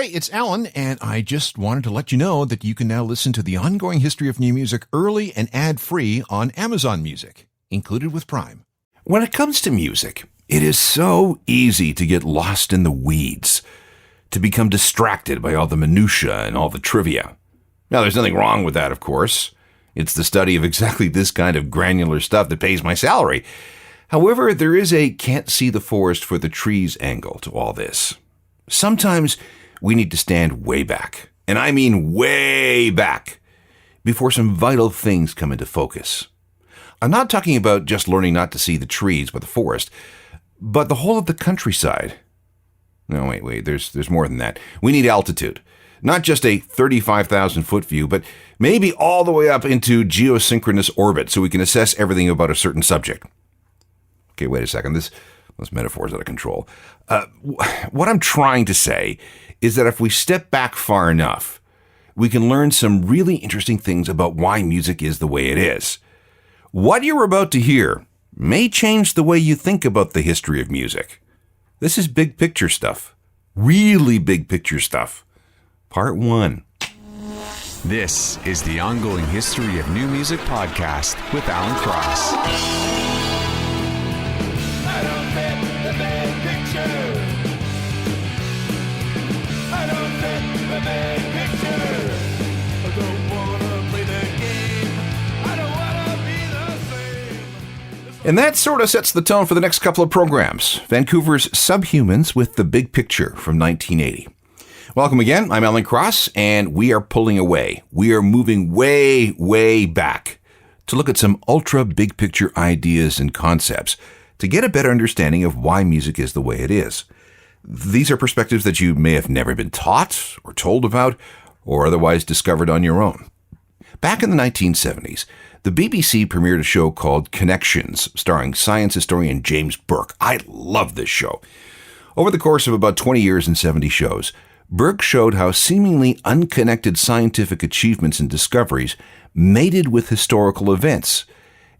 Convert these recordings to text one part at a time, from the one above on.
Hey, it's Alan, and I just wanted to let you know that you can now listen to the ongoing history of new music early and ad-free on Amazon Music, included with Prime. When it comes to music, it is so easy to get lost in the weeds, to become distracted by all the minutiae and all the trivia. Now, there's nothing wrong with that, of course. It's the study of exactly this kind of granular stuff that pays my salary. However, there is a can't see the forest for the trees angle to all this. Sometimes we need to stand way back, and I mean way back, before some vital things come into focus. I'm not talking about just learning not to see the trees but the forest, but the whole of the countryside. No, wait, there's more than that. We need altitude. Not just a 35,000-foot view, but maybe all the way up into geosynchronous orbit so we can assess everything about a certain subject. Okay, wait a second. This metaphor is out of control. What I'm trying to say is that if we step back far enough, we can learn some really interesting things about why music is the way it is. What you're about to hear may change the way you think about the history of music. This is big picture stuff. Really big picture stuff. Part 1. This is the Ongoing History of New Music podcast with Alan Cross. I don't fit the big picture. I don't fit the big picture. I don't wanna play the game. I don't wanna be the same. And that sort of sets the tone for the next couple of programs. Vancouver's Subhumans with The Big Picture from 1980. Welcome again. I'm Alan Cross, and we are pulling away. We are moving way, way back to look at some ultra big picture ideas and concepts to get a better understanding of why music is the way it is. These are perspectives that you may have never been taught or told about or otherwise discovered on your own. Back in the 1970s, the BBC premiered a show called Connections, starring science historian James Burke. I love this show. Over the course of about 20 years and 70 shows, Burke showed how seemingly unconnected scientific achievements and discoveries mated with historical events.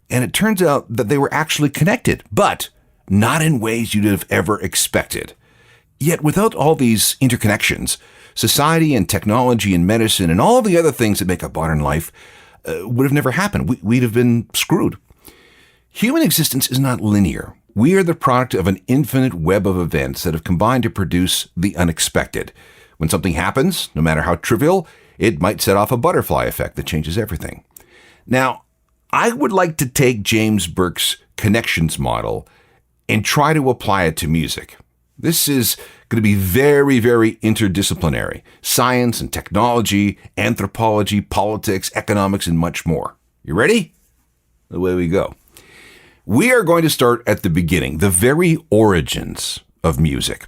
And it turns out that they were actually connected, but not in ways you'd have ever expected. Yet without all these interconnections, society and technology and medicine and all the other things that make up modern life would have never happened. We'd have been screwed. Human existence is not linear. We are the product of an infinite web of events that have combined to produce the unexpected. When something happens, no matter how trivial, it might set off a butterfly effect that changes everything. Now, I would like to take James Burke's connections model and try to apply it to music. This is going to be very, very interdisciplinary. Science and technology, anthropology, politics, economics, and much more. You ready? Away we go. We are going to start at the beginning, the very origins of music.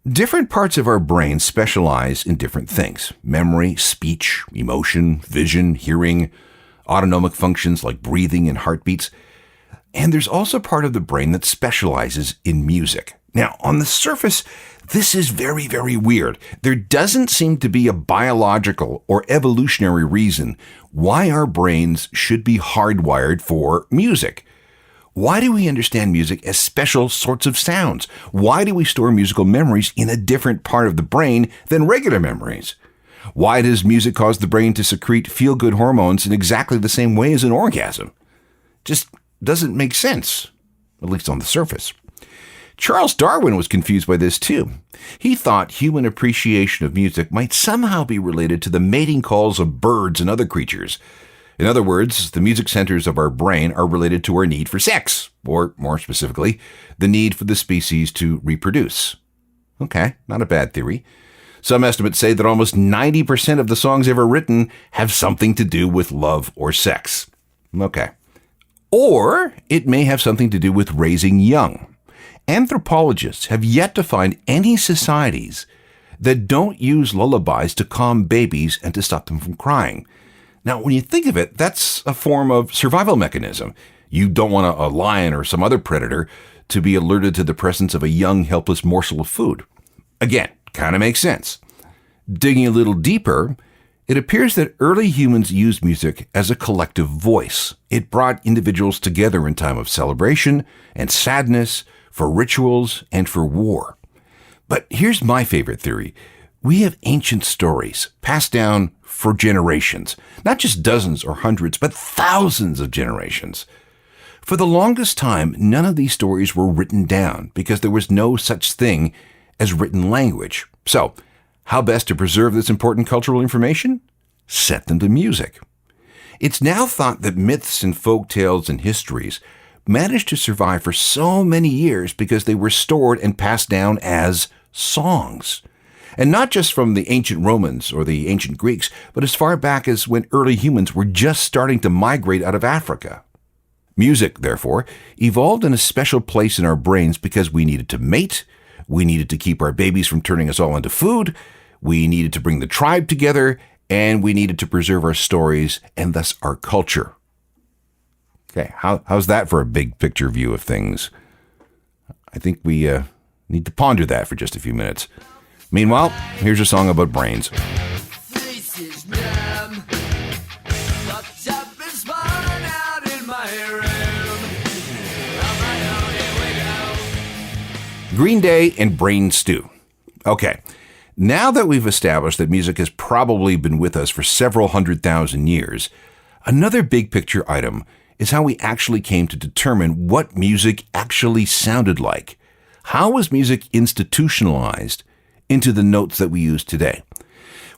Different parts of our brain specialize in different things: memory, speech, emotion, vision, hearing, autonomic functions like breathing and heartbeats. And there's also part of the brain that specializes in music. Now, on the surface, this is very, very weird. There doesn't seem to be a biological or evolutionary reason why our brains should be hardwired for music. Why do we understand music as special sorts of sounds? Why do we store musical memories in a different part of the brain than regular memories? Why does music cause the brain to secrete feel-good hormones in exactly the same way as an orgasm? Just doesn't make sense, at least on the surface. Charles Darwin was confused by this too. He thought human appreciation of music might somehow be related to the mating calls of birds and other creatures. In other words, the music centers of our brain are related to our need for sex, or more specifically, the need for the species to reproduce. Okay, not a bad theory. Some estimates say that almost 90% of the songs ever written have something to do with love or sex. Okay. Or it may have something to do with raising young. Anthropologists have yet to find any societies that don't use lullabies to calm babies and to stop them from crying. Now, when you think of it, that's a form of survival mechanism. You don't want a lion or some other predator to be alerted to the presence of a young, helpless morsel of food. Again, kind of makes sense. Digging a little deeper, it appears that early humans used music as a collective voice. It brought individuals together in time of celebration and sadness, for rituals and for war. But here's my favorite theory. We have ancient stories passed down for generations, not just dozens or hundreds, but thousands of generations. For the longest time, none of these stories were written down because there was no such thing as written language. So, how best to preserve this important cultural information? Set them to music. It's now thought that myths and folk tales and histories managed to survive for so many years because they were stored and passed down as songs. And not just from the ancient Romans or the ancient Greeks, but as far back as when early humans were just starting to migrate out of Africa. Music, therefore, evolved in a special place in our brains because we needed to mate, we needed to keep our babies from turning us all into food, we needed to bring the tribe together, and we needed to preserve our stories and thus our culture. Okay, how's that for a big picture view of things? I think we need to ponder that for just a few minutes. Meanwhile, here's a song about brains. This is numb. Locked up and spun out in my room. On my own, here we go. Green Day and Brain Stew. Okay, now that we've established that music has probably been with us for several 100,000 years, another big picture item is how we actually came to determine what music actually sounded like. How was music institutionalized into the notes that we use today?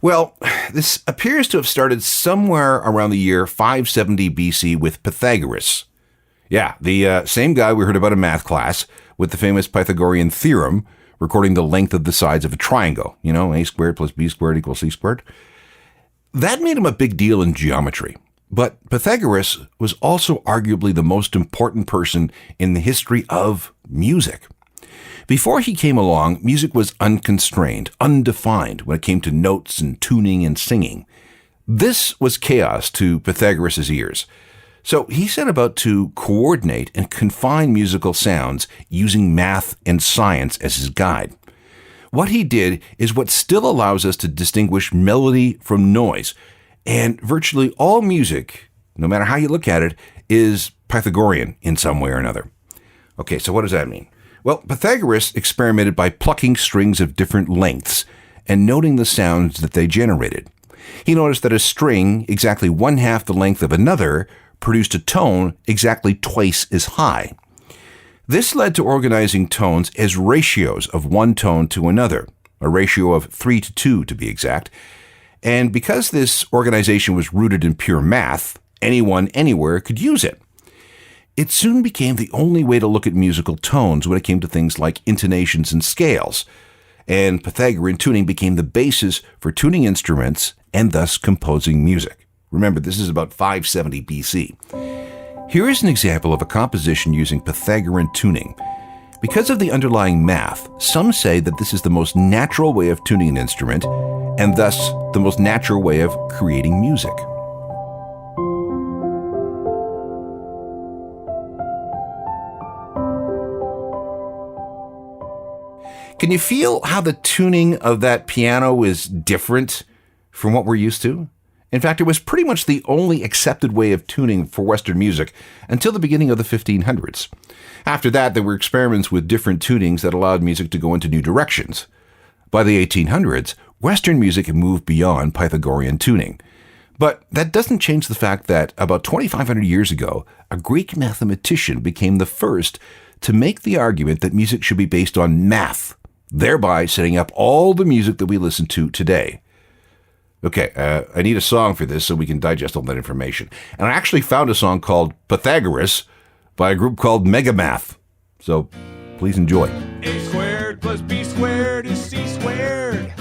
Well, this appears to have started somewhere around the year 570 BC with Pythagoras. Yeah, the same guy we heard about in math class with the famous Pythagorean theorem, recording the length of the sides of a triangle. You know, a squared plus b squared equals c squared. That made him a big deal in geometry. But Pythagoras was also arguably the most important person in the history of music. Before he came along, music was unconstrained, undefined when it came to notes and tuning and singing. This was chaos to Pythagoras' ears. So he set about to coordinate and confine musical sounds using math and science as his guide. What he did is what still allows us to distinguish melody from noise. And virtually all music, no matter how you look at it, is Pythagorean in some way or another. Okay, so what does that mean? Well, Pythagoras experimented by plucking strings of different lengths and noting the sounds that they generated. He noticed that a string exactly 1/2 the length of another produced a tone exactly twice as high. This led to organizing tones as ratios of one tone to another, a ratio of 3 to 2 to be exact. And because this organization was rooted in pure math, anyone, anywhere could use it. It soon became the only way to look at musical tones when it came to things like intonations and scales. And Pythagorean tuning became the basis for tuning instruments and thus composing music. Remember, this is about 570 BC. Here is an example of a composition using Pythagorean tuning. Because of the underlying math, some say that this is the most natural way of tuning an instrument, and thus the most natural way of creating music. Can you feel how the tuning of that piano is different from what we're used to? In fact, it was pretty much the only accepted way of tuning for Western music until the beginning of the 1500s. After that, there were experiments with different tunings that allowed music to go into new directions. By the 1800s, Western music had moved beyond Pythagorean tuning. But that doesn't change the fact that about 2,500 years ago, a Greek mathematician became the first to make the argument that music should be based on math, thereby setting up all the music that we listen to today. Okay, I need a song for this so we can digest all that information. And I actually found a song called Pythagoras by a group called Megamath. So please enjoy. A squared plus b squared is c squared.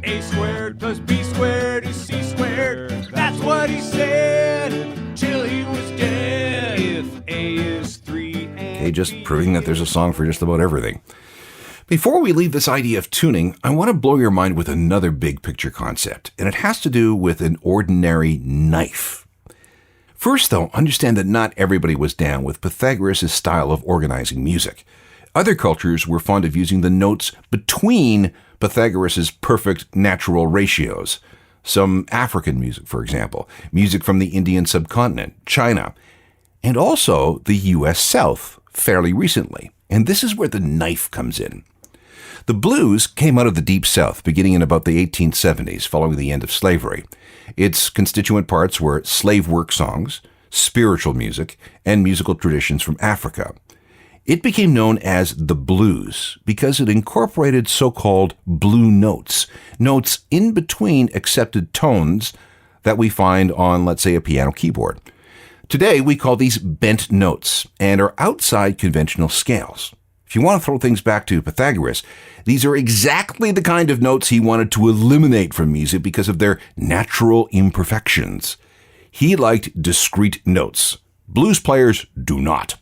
A squared plus b squared is c squared. That's what he said till he was dead. If a is 3 and Okay, just proving that there's a song for just about everything. Before we leave this idea of tuning, I want to blow your mind with another big picture concept, and it has to do with an ordinary knife. First, though, understand that not everybody was down with Pythagoras' style of organizing music. Other cultures were fond of using the notes between Pythagoras' perfect natural ratios. Some African music, for example, music from the Indian subcontinent, China, and also the U.S. South, fairly recently. And this is where the knife comes in. The blues came out of the Deep South beginning in about the 1870s following the end of slavery. Its constituent parts were slave work songs, spiritual music, and musical traditions from Africa. It became known as the blues because it incorporated so-called blue notes, notes in between accepted tones that we find on, let's say, a piano keyboard. Today, we call these bent notes and are outside conventional scales. If you want to throw things back to Pythagoras, these are exactly the kind of notes he wanted to eliminate from music because of their natural imperfections. He liked discrete notes. Blues players do not.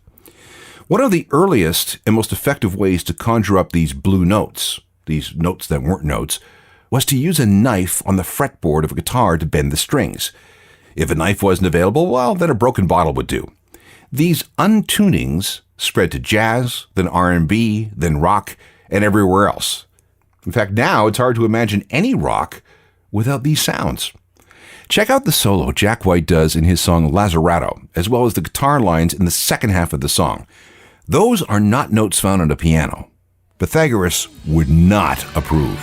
One of the earliest and most effective ways to conjure up these blue notes, these notes that weren't notes, was to use a knife on the fretboard of a guitar to bend the strings. If a knife wasn't available, well, then a broken bottle would do. These untunings spread to jazz, then R&B, then rock, and everywhere else. In fact, now it's hard to imagine any rock without these sounds. Check out the solo Jack White does in his song Lazzarato, as well as the guitar lines in the second half of the song. Those are not notes found on a piano. Pythagoras would not approve.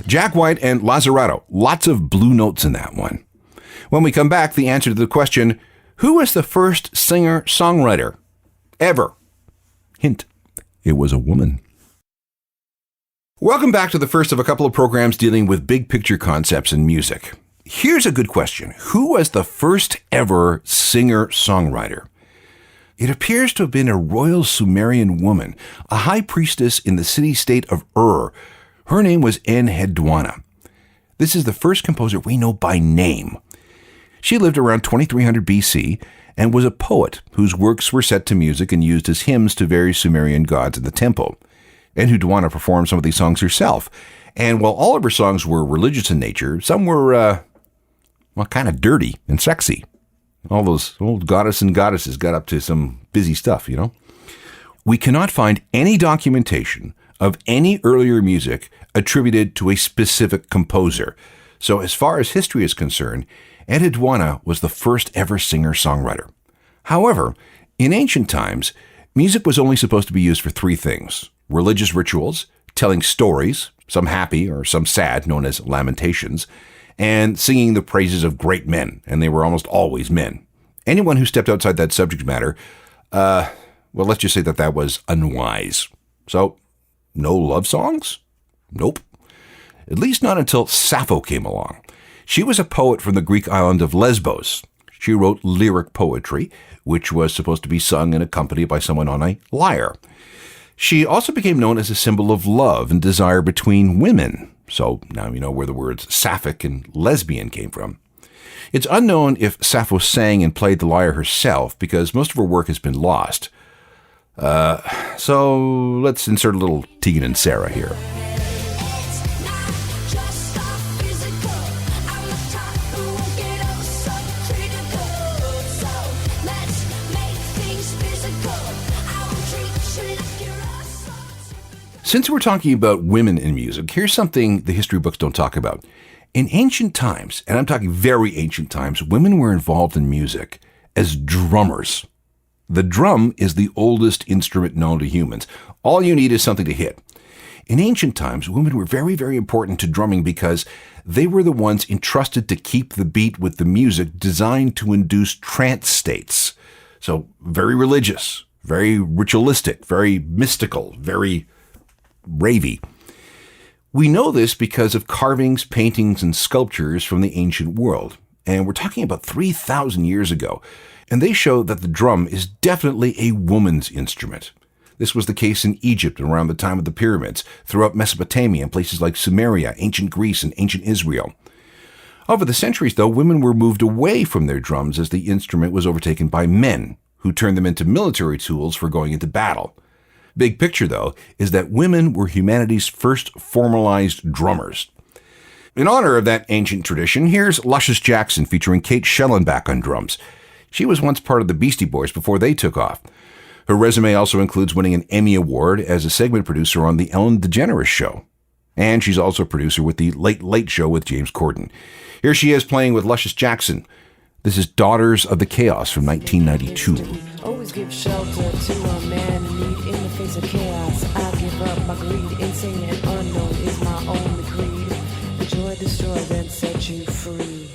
Jack White and Lazzarato, lots of blue notes in that one. When we come back, the answer to the question, who was the first singer-songwriter ever? Hint, it was a woman. Welcome back to the first of a couple of programs dealing with big picture concepts in music. Here's a good question. Who was the first ever singer-songwriter? It appears to have been a royal Sumerian woman, a high priestess in the city-state of Ur. Her name was Enheduanna. This is the first composer we know by name. She lived around 2300 BC and was a poet whose works were set to music and used as hymns to various Sumerian gods in the temple. Enheduanna performed some of these songs herself, and while all of her songs were religious in nature, some were, kind of dirty and sexy. All those old goddesses got up to some busy stuff, you know. We cannot find any documentation of any earlier music attributed to a specific composer. So as far as history is concerned, Enheduanna was the first ever singer-songwriter. However, in ancient times, music was only supposed to be used for three things: religious rituals, telling stories, some happy or some sad, known as lamentations, and singing the praises of great men, and they were almost always men. Anyone who stepped outside that subject matter, let's just say that was unwise. So, no love songs? Nope. At least not until Sappho came along. She was a poet from the Greek island of Lesbos. She wrote lyric poetry, which was supposed to be sung and accompanied by someone on a lyre. She also became known as a symbol of love and desire between women. So now you know where the words sapphic and lesbian came from. It's unknown if Sappho sang and played the lyre herself because most of her work has been lost. So let's insert a little Tegan and Sarah here. Since we're talking about women in music, here's something the history books don't talk about. In ancient times, and I'm talking very ancient times, women were involved in music as drummers. The drum is the oldest instrument known to humans. All you need is something to hit. In ancient times, women were very, very important to drumming because they were the ones entrusted to keep the beat with the music designed to induce trance states. So very religious, very ritualistic, very mystical, very ravey. We know this because of carvings, paintings, and sculptures from the ancient world. And we're talking about 3,000 years ago. And they show that the drum is definitely a woman's instrument. This was the case in Egypt around the time of the pyramids, throughout Mesopotamia and places like Sumeria, ancient Greece, and ancient Israel. Over the centuries, though, women were moved away from their drums as the instrument was overtaken by men, who turned them into military tools for going into battle. Big picture, though, is that women were humanity's first formalized drummers. In honor of that ancient tradition, here's Luscious Jackson featuring Kate Schellenbach on drums. She was once part of the Beastie Boys before they took off. Her resume also includes winning an Emmy Award as a segment producer on The Ellen DeGeneres Show. And she's also a producer with The Late Late Show with James Corden. Here she is playing with Luscious Jackson. This is Daughters of the Chaos from 1992. Always give shelter to a man in need in the face of chaos. I give up my greed. Insane and unknown is my only creed. The joy destroy, then set you free.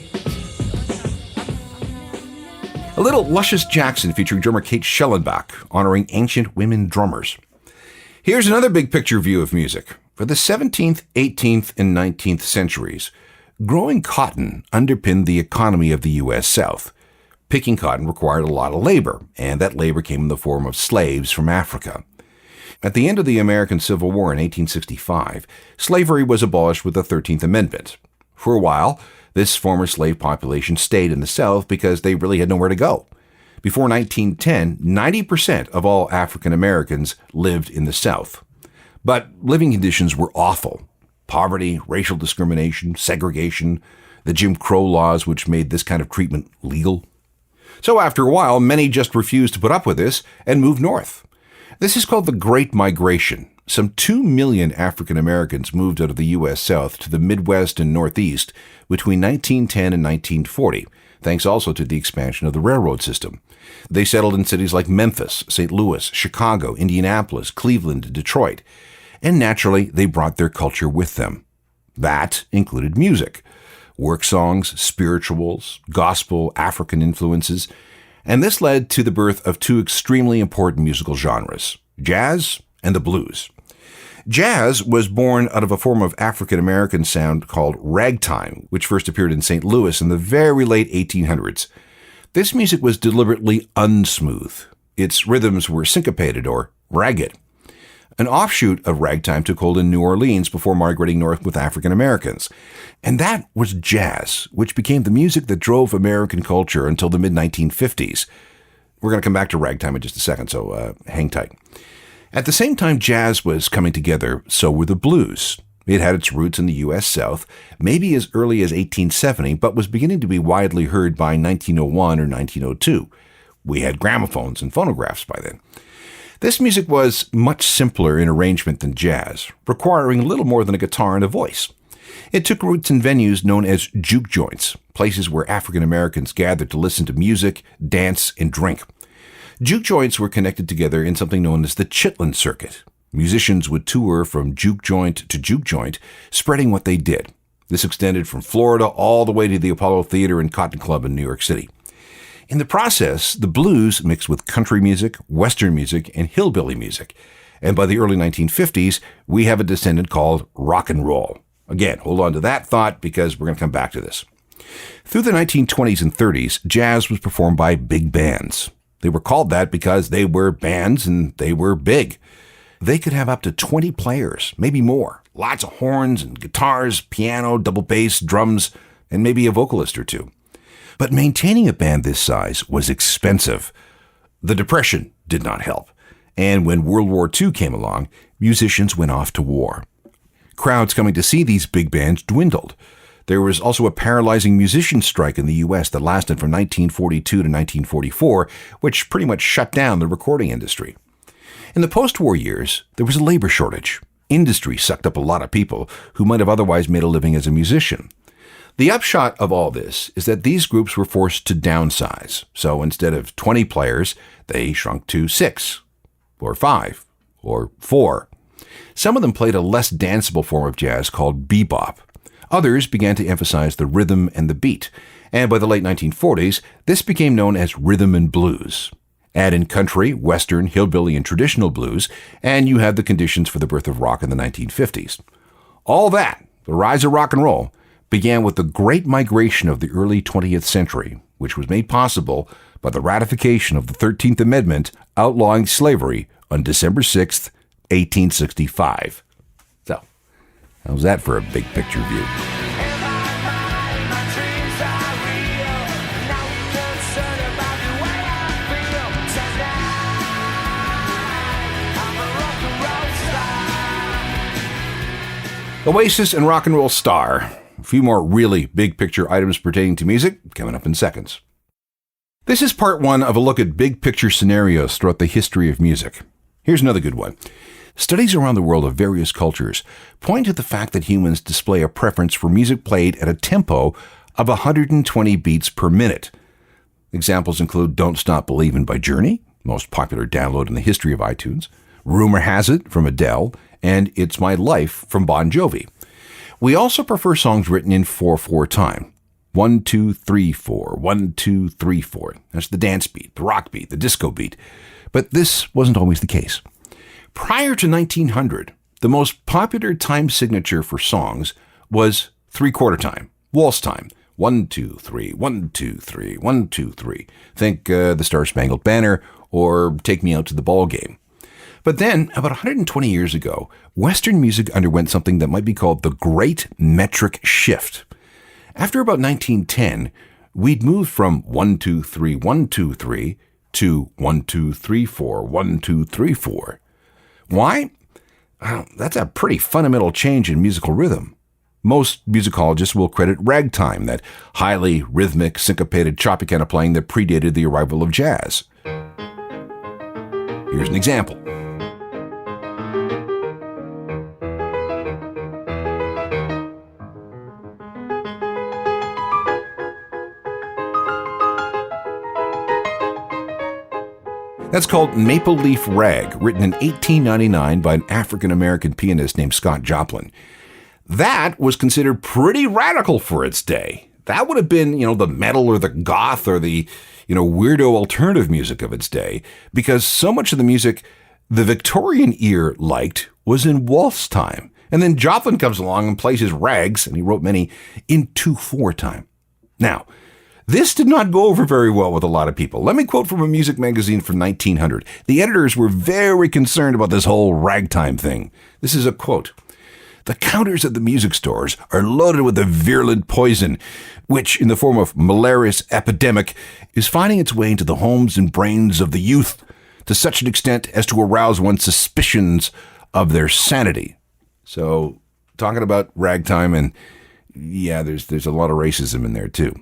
A little Luscious Jackson featuring drummer Kate Schellenbach, honoring ancient women drummers. Here's another big picture view of music. For the 17th, 18th, and 19th centuries, growing cotton underpinned the economy of the U.S. South. Picking cotton required a lot of labor, and that labor came in the form of slaves from Africa. At the end of the American Civil War in 1865, slavery was abolished with the 13th Amendment. For a while, this former slave population stayed in the South because they really had nowhere to go. Before 1910, 90% of all African Americans lived in the South. But living conditions were awful. Poverty, racial discrimination, segregation, the Jim Crow laws which made this kind of treatment legal. So after a while, many just refused to put up with this and moved north. This is called the Great Migration. Some 2 million African Americans moved out of the U.S. South to the Midwest and Northeast between 1910 and 1940, thanks also to the expansion of the railroad system. They settled in cities like Memphis, St. Louis, Chicago, Indianapolis, Cleveland, and Detroit. And naturally, they brought their culture with them. That included music, work songs, spirituals, gospel, African influences, and this led to the birth of two extremely important musical genres, jazz and the blues. Jazz was born out of a form of African-American sound called ragtime, which first appeared in St. Louis in the very late 1800s. This music was deliberately unsmooth. Its rhythms were syncopated or ragged. An offshoot of ragtime took hold in New Orleans before migrating north with African Americans. And that was jazz, which became the music that drove American culture until the mid-1950s. We're going to come back to ragtime in just a second, so hang tight. At the same time jazz was coming together, so were the blues. It had its roots in the U.S. South, maybe as early as 1870, but was beginning to be widely heard by 1901 or 1902. We had gramophones and phonographs by then. This music was much simpler in arrangement than jazz, requiring little more than a guitar and a voice. It took roots in venues known as juke joints, places where African Americans gathered to listen to music, dance, and drink. Juke joints were connected together in something known as the Chitlin Circuit. Musicians would tour from juke joint to juke joint, spreading what they did. This extended from Florida all the way to the Apollo Theater and Cotton Club in New York City. In the process, the blues mixed with country music, western music, and hillbilly music. And by the early 1950s, we have a descendant called rock and roll. Again, hold on to that thought because we're going to come back to this. Through the 1920s and 30s, jazz was performed by big bands. They were called that because they were bands and they were big. They could have up to 20 players, maybe more. Lots of horns and guitars, piano, double bass, drums, and maybe a vocalist or two. But maintaining a band this size was expensive. The Depression did not help. And when World War II came along, musicians went off to war. Crowds coming to see these big bands dwindled. There was also a paralyzing musician strike in the U.S. that lasted from 1942 to 1944, which pretty much shut down the recording industry. In the post-war years, there was a labor shortage. Industry sucked up a lot of people who might have otherwise made a living as a musician. The upshot of all this is that these groups were forced to downsize. So instead of 20 players, they shrunk to 6, or 5, or 4. Some of them played a less danceable form of jazz called bebop. Others began to emphasize the rhythm and the beat, and by the late 1940s, this became known as rhythm and blues. Add in country, western, hillbilly, and traditional blues, and you have the conditions for the birth of rock in the 1950s. All that, the rise of rock and roll, began with the Great Migration of the early 20th century, which was made possible by the ratification of the 13th Amendment outlawing slavery on December 6th, 1865. So, how's that for a big picture view? Oasis and Rock and Roll Star. A few more really big picture items pertaining to music coming up in seconds. This is part one of a look at big picture scenarios throughout the history of music. Here's another good one. Studies around the world of various cultures point to the fact that humans display a preference for music played at a tempo of 120 beats per minute. Examples include Don't Stop Believin' by Journey, most popular download in the history of iTunes, Rumor Has It from Adele, and It's My Life from Bon Jovi. We also prefer songs written in 4/4 time. 1, 2, 3, 4, 1, 2, 3, 4. That's the dance beat, the rock beat, the disco beat. But this wasn't always the case. Prior to 1900, the most popular time signature for songs was 3/4 time, waltz time. 1, 2, 3, 1, 2, 3, 1, 2, 3. Think the Star Spangled Banner or Take Me Out to the Ball Game. But then, about 120 years ago, Western music underwent something that might be called the Great Metric Shift. After about 1910, we'd moved from 1, 2, 3, 1, 2, 3 to 1, 2, 3, 4, 1, 2, 3, 4. Why? Well, that's a pretty fundamental change in musical rhythm. Most musicologists will credit ragtime, that highly rhythmic, syncopated, choppy kind of playing that predated the arrival of jazz. Here's an example. That's called Maple Leaf Rag, written in 1899 by an African-American pianist named Scott Joplin. That was considered pretty radical for its day. That would have been, the metal or the goth or the, weirdo alternative music of its day, because so much of the music the Victorian ear liked was in waltz time. And then Joplin comes along and plays his rags, and he wrote many, in 2/4 time. Now, this did not go over very well with a lot of people. Let me quote from a music magazine from 1900. The editors were very concerned about this whole ragtime thing. This is a quote. "The counters at the music stores are loaded with a virulent poison, which, in the form of malarious epidemic, is finding its way into the homes and brains of the youth to such an extent as to arouse one's suspicions of their sanity." So, talking about ragtime, and yeah, there's a lot of racism in there too.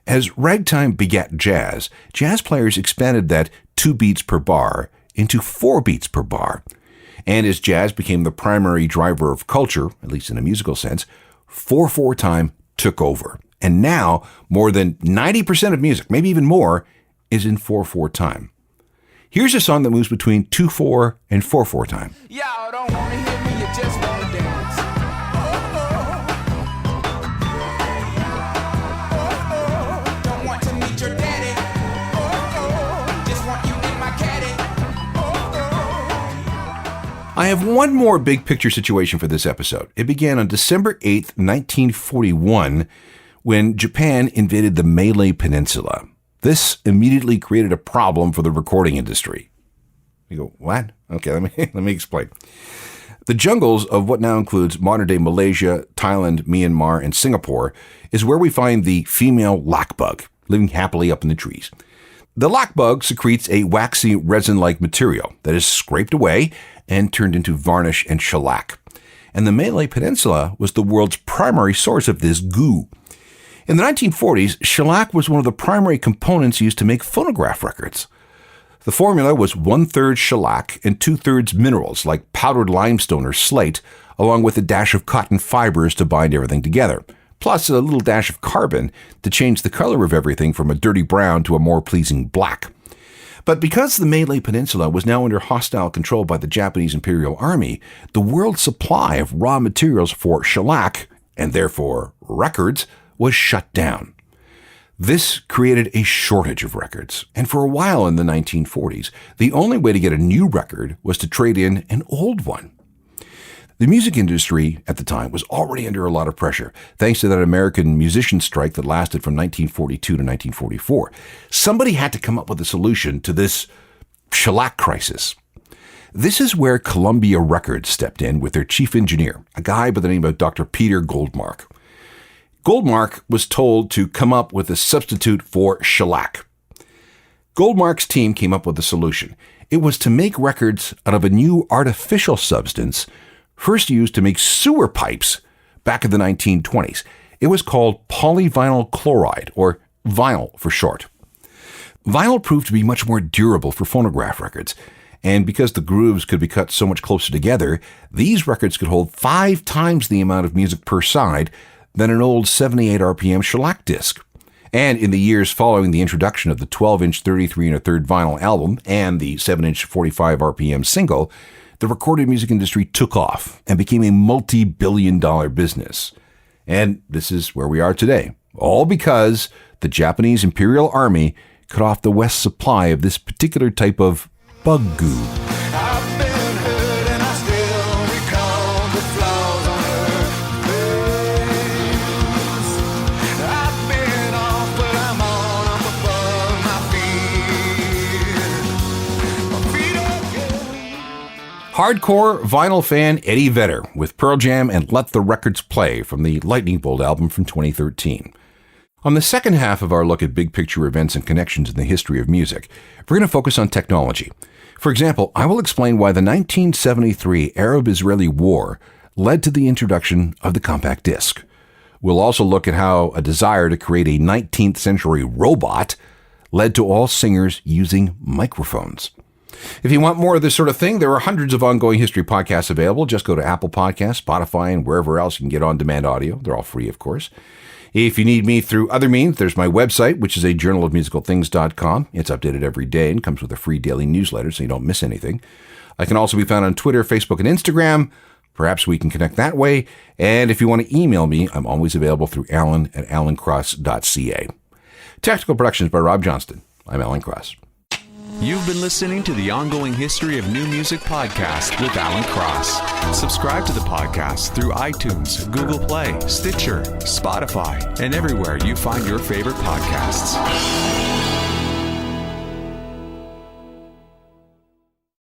As ragtime begat jazz, jazz players expanded that 2 beats per bar into 4 beats per bar. And as jazz became the primary driver of culture, at least in a musical sense, 4/4 time took over. And now, more than 90% of music, maybe even more, is in 4/4 time. Here's a song that moves between 2/4 and 4/4 time. Y'all don't want to hear me, you just want to dance. I have one more big picture situation for this episode. It began on December 8th, 1941, when Japan invaded the Malay Peninsula. This immediately created a problem for the recording industry. You go, what? Okay, let me explain. The jungles of what now includes modern-day Malaysia, Thailand, Myanmar, and Singapore is where we find the female lackbug, living happily up in the trees. The lackbug secretes a waxy resin-like material that is scraped away and turned into varnish and shellac. And the Malay Peninsula was the world's primary source of this goo. In the 1940s, shellac was one of the primary components used to make phonograph records. The formula was 1/3 shellac and 2/3 minerals like powdered limestone or slate, along with a dash of cotton fibers to bind everything together, plus a little dash of carbon to change the color of everything from a dirty brown to a more pleasing black. But because the Malay Peninsula was now under hostile control by the Japanese Imperial Army, the world's supply of raw materials for shellac, and therefore records, was shut down. This created a shortage of records, and for a while in the 1940s, the only way to get a new record was to trade in an old one. The music industry at the time was already under a lot of pressure, thanks to that American musician strike that lasted from 1942 to 1944. Somebody had to come up with a solution to this shellac crisis. This is where Columbia Records stepped in with their chief engineer, a guy by the name of Dr. Peter Goldmark. Goldmark was told to come up with a substitute for shellac. Goldmark's team came up with a solution. It was to make records out of a new artificial substance first used to make sewer pipes back in the 1920s. It was called polyvinyl chloride, or vinyl for short. Vinyl proved to be much more durable for phonograph records, And because the grooves could be cut so much closer together, these records could hold 5 times the amount of music per side than an old 78 RPM shellac disc. And in the years following the introduction of the 12-inch 33 1/3 vinyl album and the 7-inch 45 RPM single, the recorded music industry took off and became a multi-billion-dollar business. And this is where we are today, all because the Japanese Imperial Army cut off the West's supply of this particular type of bug goo. I've been hurt and I still recall the flaws on her face. I've been off, but I'm on up above my feet again. Hardcore vinyl fan Eddie Vedder with Pearl Jam and Let the Records Play from the Lightning Bolt album from 2013. On the second half of our look at big picture events and connections in the history of music, we're going to focus on technology. For example, I will explain why the 1973 Arab-Israeli War led to the introduction of the compact disc. We'll also look at how a desire to create a 19th century robot led to all singers using microphones. If you want more of this sort of thing, there are hundreds of ongoing history podcasts available. Just go to Apple Podcasts, Spotify, and wherever else you can get on-demand audio. They're all free, of course. If you need me through other means, there's my website, which is a journalofmusicalthings.com. It's updated every day and comes with a free daily newsletter so you don't miss anything. I can also be found on Twitter, Facebook, and Instagram. Perhaps we can connect that way. And if you want to email me, I'm always available through alan@alancross.ca. Technical productions by Rob Johnston. I'm Alan Cross. You've been listening to the Ongoing History of New Music podcast with Alan Cross. Subscribe to the podcast through iTunes, Google Play, Stitcher, Spotify, and everywhere you find your favorite podcasts.